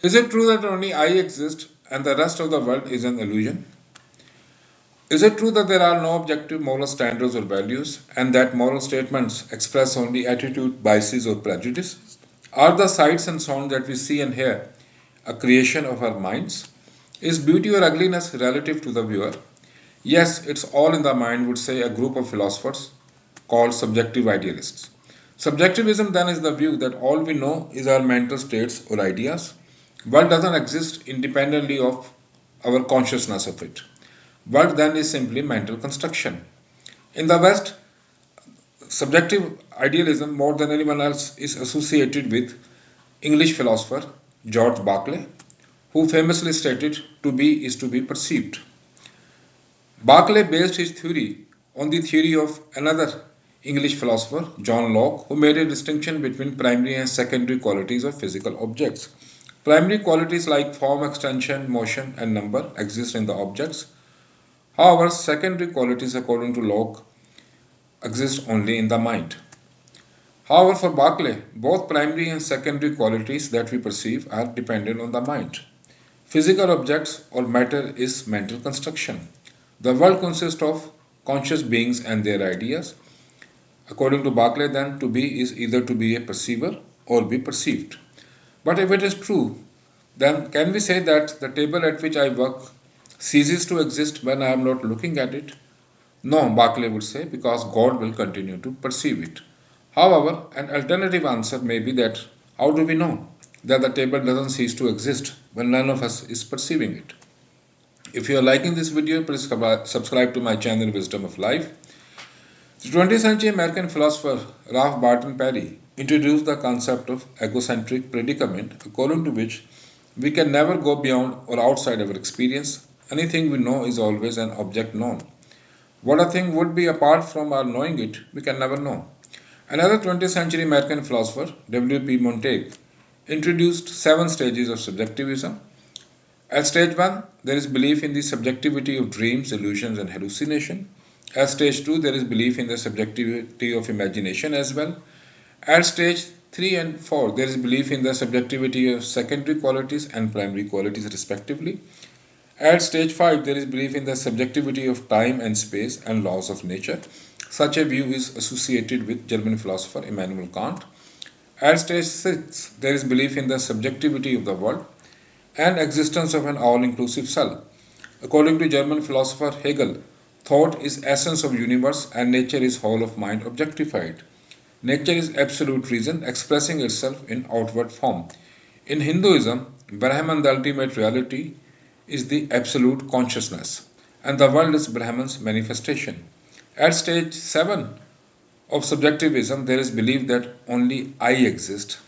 Is it true that only I exist and the rest of the world is an illusion? Is it true that there are no objective moral standards or values and that moral statements express only attitude, biases, or prejudices? Are the sights and sounds that we see and hear a creation of our minds? Is beauty or ugliness relative to the viewer? Yes, it's all in the mind, would say a group of philosophers called subjective idealists. Subjectivism then is the view that all we know is our mental states or ideas. World doesn't exist independently of our consciousness of it. World then is simply mental construction. In the West, subjective idealism more than anyone else is associated with English philosopher George Berkeley, who famously stated, "To be is to be perceived." Berkeley based his theory on the theory of another English philosopher, John Locke, who made a distinction between primary and secondary qualities of physical objects. Primary qualities like form, extension, motion, and number exist in the objects. However, secondary qualities, according to Locke, exist only in the mind. However, for Berkeley, both primary and secondary qualities that we perceive are dependent on the mind. Physical objects or matter is mental construction. The world consists of conscious beings and their ideas. According to Berkeley, then, to be is either to be a perceiver or be perceived. But if it is true, then can we say that the table at which I work ceases to exist when I am not looking at it? No, Berkeley would say, because God will continue to perceive it. However, an alternative answer may be that how do we know that the table doesn't cease to exist when none of us is perceiving it? If you are liking this video, please subscribe to my channel Wisdom of Life. The 20th century American philosopher Ralph Barton Perry introduced the concept of egocentric predicament, according to which we can never go beyond or outside our experience. Anything we know is always an object known. What a thing would be apart from our knowing it, we can never know. Another 20th century American philosopher, W.P. Montague, introduced 7 stages of subjectivism. At stage 1, there is belief in the subjectivity of dreams, illusions, and hallucination. At stage 2, there is belief in the subjectivity of imagination as well. At stage 3 and 4, there is belief in the subjectivity of secondary qualities and primary qualities respectively. At stage 5, there is belief in the subjectivity of time and space and laws of nature. Such a view is associated with German philosopher Immanuel Kant. At stage 6, there is belief in the subjectivity of the world and existence of an all-inclusive self. According to German philosopher Hegel, thought is essence of universe and nature is whole of mind objectified. Nature is absolute reason expressing itself in outward form. In Hinduism, Brahman, the ultimate reality, is the absolute consciousness, and the world is Brahman's manifestation. At stage 7 of subjectivism, there is belief that only I exist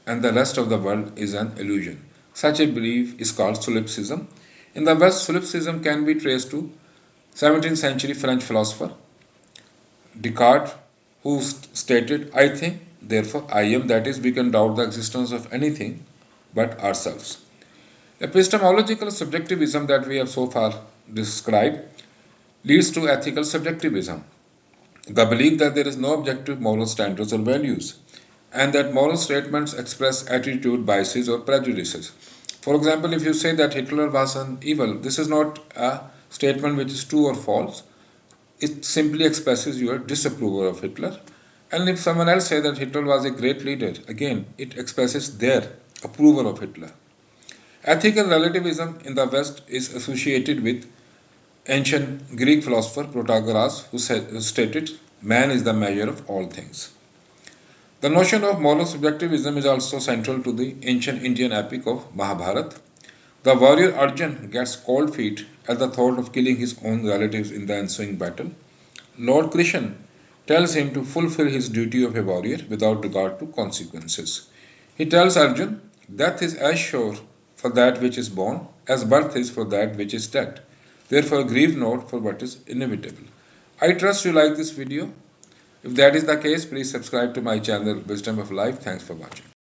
and the rest of the world is an illusion. Such a belief is called Solipsism. In the West, Solipsism can be traced to 17th century French philosopher Descartes, who stated, "I think, therefore I am," that is, we can doubt the existence of anything but ourselves. Epistemological subjectivism that we have so far described leads to ethical subjectivism, the belief that there is no objective moral standards or values, and that moral statements express attitude, biases, or prejudices. For example, if you say that Hitler was an evil, this is not a statement which is true or false. It simply expresses your disapproval of Hitler. And if someone else says that Hitler was a great leader, again, it expresses their approval of Hitler. Ethical relativism in the West is associated with ancient Greek philosopher Protagoras, who stated, "Man is the measure of all things." The notion of moral subjectivism is also central to the ancient Indian epic of Mahabharata. The warrior Arjun gets cold feet at the thought of killing his own relatives in the ensuing battle. Lord Krishna tells him to fulfill his duty of a warrior without regard to consequences. He tells Arjun, "Death is as sure for that which is born as birth is for that which is dead. Therefore grieve not for what is inevitable." I trust you like this video. If that is the case, please subscribe to my channel Wisdom of Life. Thanks for watching.